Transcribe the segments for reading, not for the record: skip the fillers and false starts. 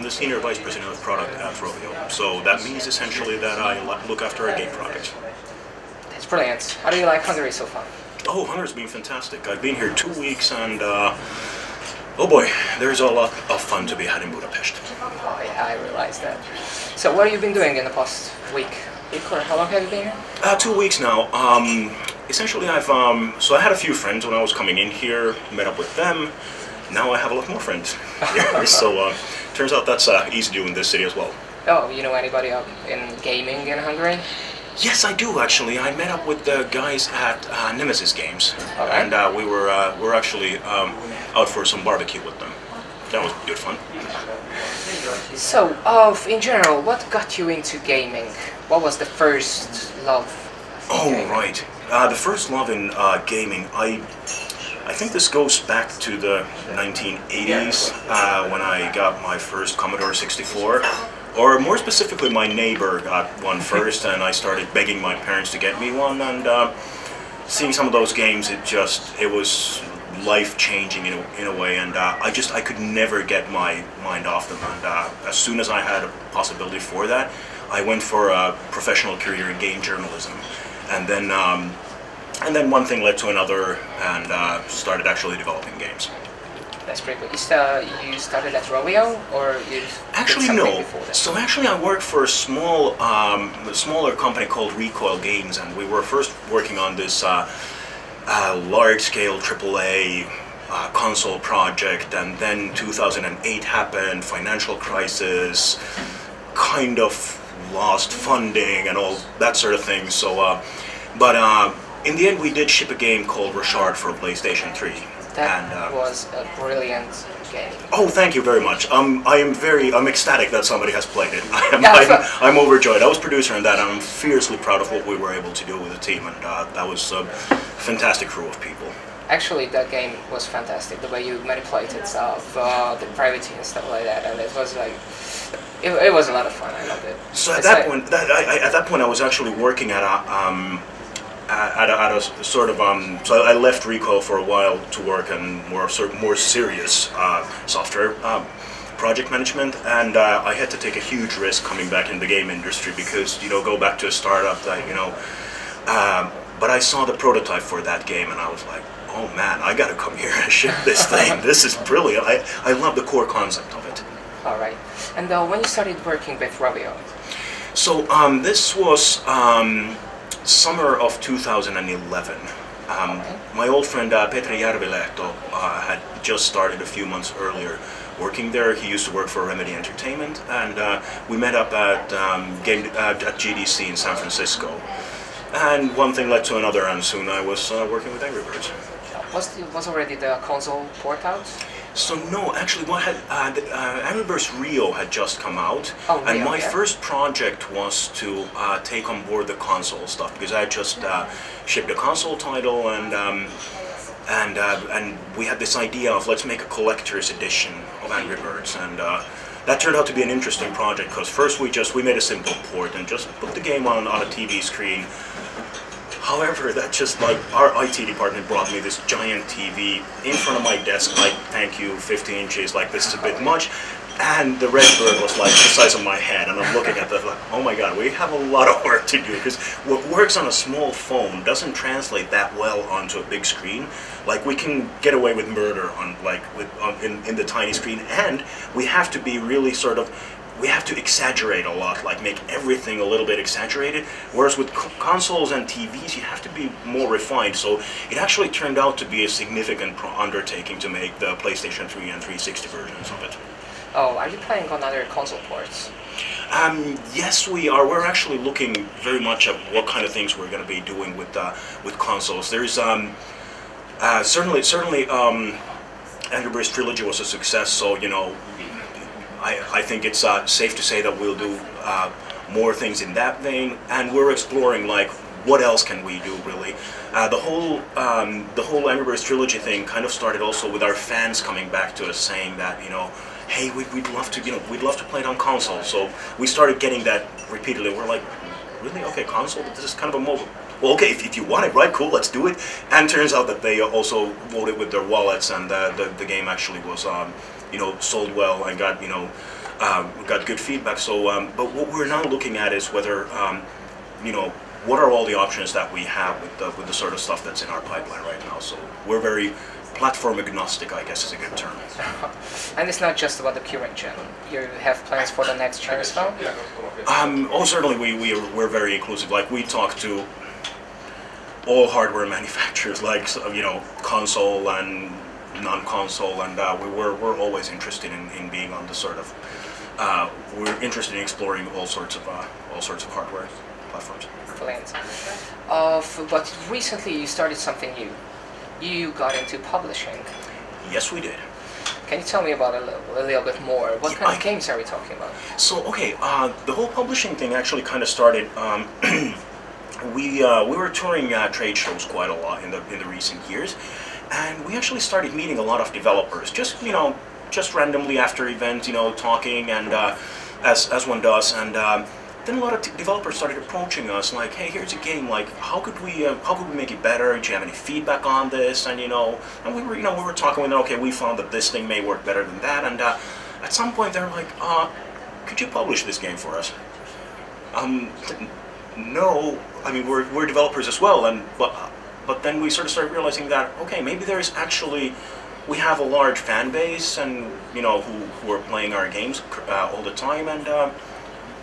the Senior Vice President of Product at Rovio. So that means essentially that I look after our game projects. That's brilliant. How do you like Hungary so far? Oh, Hungary's been fantastic. I've been here 2 weeks and oh boy, there's a lot of fun to be had in Budapest. Oh yeah, I realized that. So what have you been doing in the past week? Or how long have you been here? 2 weeks now. Essentially, so I had a few friends when I was coming in here, met up with them. Now I have a lot more friends here, so turns out that's easy to do in this city as well. Oh, you know anybody in gaming in Hungary? Yes, I do actually. I met up with the guys at Nemesis Games, and we were actually out for some barbecue with them. That was good fun. So, in general, what got you into gaming? What was the first love? Oh, right. The first love in gaming, I think this goes back to the 1980s when I got my first Commodore 64. Or more specifically, my neighbor got one first, and I started begging my parents to get me one. And seeing some of those games, it was life-changing in a way. And I could never get my mind off them. And as soon as I had a possibility for that, I went for a professional career in game journalism. And then one thing led to another, and started actually developing games. That's pretty good. You started at Rovio, or you actually did something no? Before that? So actually, I worked for a smaller company called Recoil Games, and we were first working on this large-scale AAA console project, and then 2008 happened, financial crisis, kind of lost funding and all that sort of thing. So, but in the end, we did ship a game called Richard for PlayStation 3. That was a brilliant game. Oh, thank you very much. I'm ecstatic that somebody has played it. I'm overjoyed. I was producer in that, and I'm fiercely proud of what we were able to do with the team, and that was a fantastic crew of people. Actually, that game was fantastic. The way you manipulated stuff, the privacy and stuff like that, and it was like, it was a lot of fun. I loved it. So at that point, I was actually working at a sort of so I left Recoil for a while to work on more serious software project management, and I had to take a huge risk coming back in the game industry because go back to a startup that but I saw the prototype for that game and I was like, oh man, I got to come here and ship this thing. This is brilliant. I love the core concept of it. All right, and when you started working with Rovio? So this was summer of 2011. My old friend Petri Järvilehto had just started a few months earlier working there. He used to work for Remedy Entertainment, and we met up at GDC in San Francisco. And one thing led to another, and soon I was working with Angry Birds. Was already the console port out? So no, actually, what had Angry Birds Rio had just come out, and my first project was to take on board the console stuff because I had just shipped a console title, and we had this idea of let's make a collector's edition of Angry Birds, and that turned out to be an interesting project because first we made a simple port and just put the game on a TV screen. However, that just like our IT department brought me this giant TV in front of my desk, like, thank you, 50 inches, like this is a bit much. And the red bird was like the size of my head, and I'm looking at that like, oh my god, we have a lot of work to do because what works on a small phone doesn't translate that well onto a big screen. Like we can get away with murder on in the tiny screen, and we have to be really we have to exaggerate a lot, like make everything a little bit exaggerated, whereas with consoles and TVs you have to be more refined, so it actually turned out to be a significant undertaking to make the PlayStation 3 and 360 versions of it. Oh, are you planning on other console ports? Yes, we are. We're actually looking very much at what kind of things we're going to be doing with consoles. There's certainly Angry Birds Trilogy was a success, so I think it's safe to say that we'll do more things in that vein, and we're exploring like what else can we do really. The whole Angry Birds Trilogy thing kind of started also with our fans coming back to us saying that hey, we'd love to play it on console. So we started getting that repeatedly. We're like, really? Okay, console? This is kind of a mobile. Well, okay, if you want it, right, cool, let's do it. And turns out that they also voted with their wallets, and the game actually was sold well and got we got good feedback. So, but what we're now looking at is whether, you know, what are all the options that we have with the sort of stuff that's in our pipeline right now. So we're very platform agnostic, I guess is a good term. And it's not just about the current gen. You have plans for the next gen as well? Oh, certainly we're very inclusive. Like, we talk to all hardware manufacturers, like, you know, console and non-console, and we're always interested in being on the sort of we're interested in exploring all sorts of hardware platforms. Brilliant. But recently you started something new. You got into publishing. Yes, we did. Can you tell me about a little bit more? What kind of games are we talking about? So, okay, the whole publishing thing actually kind of started. We were touring trade shows quite a lot in the recent years, and we actually started meeting a lot of developers. Just, you know, just randomly after events, you know, talking, and as one does, and then a lot of developers started approaching us like, hey, here's a game, like, how could we make it better? Do you have any feedback on this? And, you know, and we were talking with them, okay, we found that this thing may work better than that, and at some point they're like, could you publish this game for us? No, I mean, we're developers as well, and but then we sort of started realizing that, okay, maybe there's actually, we have a large fan base, and, you know, who are playing our games all the time, and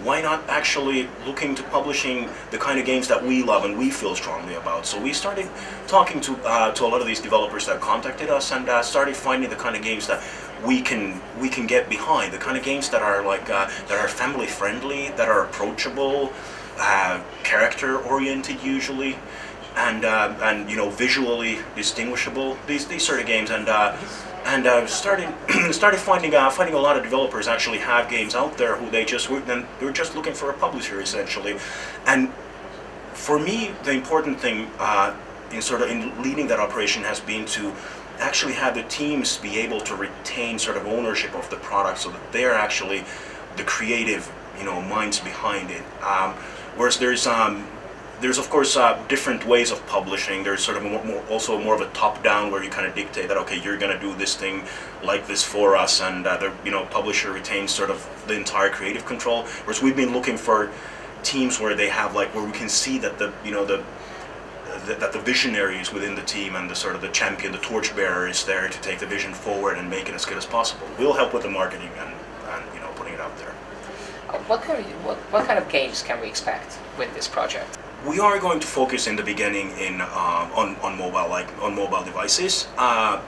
why not actually looking to publishing the kind of games that we love and we feel strongly about? So we started talking to a lot of these developers that contacted us, and started finding the kind of games that we can get behind, the kind of games that are like that are family friendly, that are approachable, character oriented usually, and you know, visually distinguishable. These sort of games, and started finding a lot of developers actually have games out there who they were just looking for a publisher essentially. And for me, the important thing in leading that operation has been to actually have the teams be able to retain sort of ownership of the product, so that they're actually the creative, you know, minds behind it. Whereas there's of course different ways of publishing. There's sort of also more of a top-down, where you kind of dictate that, okay, you're going to do this thing like this for us, and the, you know, publisher retains sort of the entire creative control. Whereas we've been looking for teams where they have, like, where we can see that the, you know, that the visionaries within the team and the sort of the champion, the torchbearer, is there to take the vision forward and make it as good as possible. We'll help with the marketing and you know, putting it out there. What kind of games can we expect with this project? We are going to focus in the beginning on mobile devices, but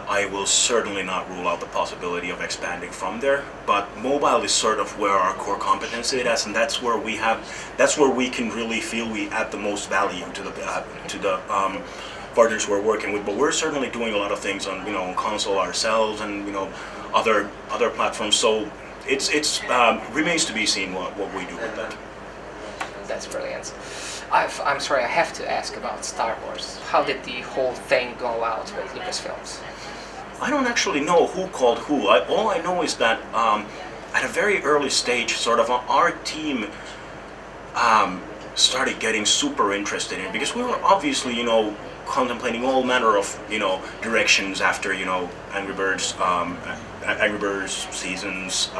I will certainly not rule out the possibility of expanding from there. But mobile is sort of where our core competence is, and that's where we can really feel we add the most value to the partners we're working with. But we're certainly doing a lot of things on, you know, on console ourselves, and, you know, other platforms. So it's remains to be seen what we do with that. That's brilliant. I'm sorry, I have to ask about Star Wars. How did the whole thing go out with Lucasfilms? I don't actually know who called who. All I know is that at a very early stage, sort of our team started getting super interested in it, because we were obviously, you know, contemplating all manner of, you know, directions after, you know, Angry Birds Seasons,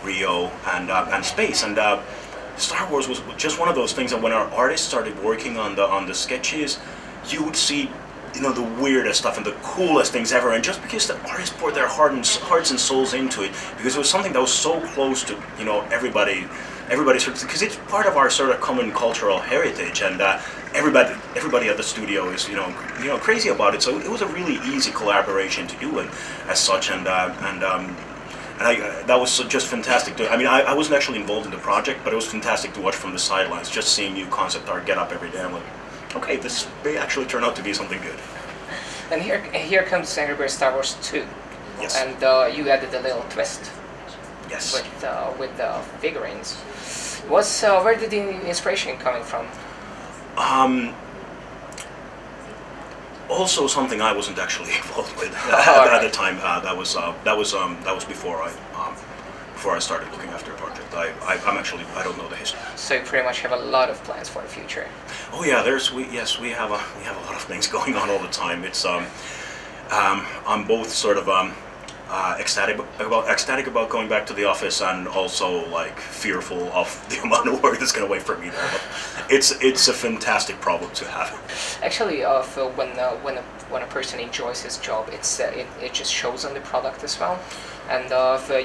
Rio, and Space, and Star Wars was just one of those things that when our artists started working on the sketches, you would see, you know, the weirdest stuff and the coolest things ever. And just because the artists poured their hearts and souls into it, because it was something that was so close to, you know, everybody sort of, because it's part of our sort of common cultural heritage, and everybody at the studio is, you know, crazy about it. So it was a really easy collaboration to do it as such, and that was just fantastic. I mean, I wasn't actually involved in the project, but it was fantastic to watch from the sidelines, just seeing new concept art get up every day. I'm like, okay, this may actually turn out to be something good. And here comes Angry Birds Star Wars 2. Yes. And you added a little twist. Yes. With the figurines. Where did the inspiration coming from? Also, something I wasn't actually involved with at the time. That was before I started looking after a project. I don't know the history. So you pretty much have a lot of plans for the future. Oh yeah, we have a lot of things going on all the time. It's I'm both sort of ecstatic about going back to the office, and also like fearful of the amount of work that's going to wait for me there. But it's a fantastic problem to have. Actually, Phil, when a person enjoys his job, it just shows on the product as well. And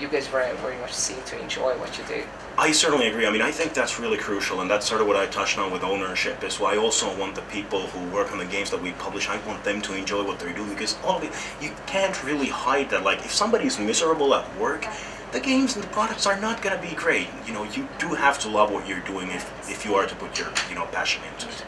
you guys very much seem to enjoy what you do. I certainly agree. I mean, I think that's really crucial, and that's sort of what I touched on with ownership. Is why I also want the people who work on the games that we publish, I want them to enjoy what they're doing, because all of it, you can't really hide that. Like, if somebody's miserable at work, the games and the products are not going to be great. You know, you do have to love what you're doing if you are to put your passion into it.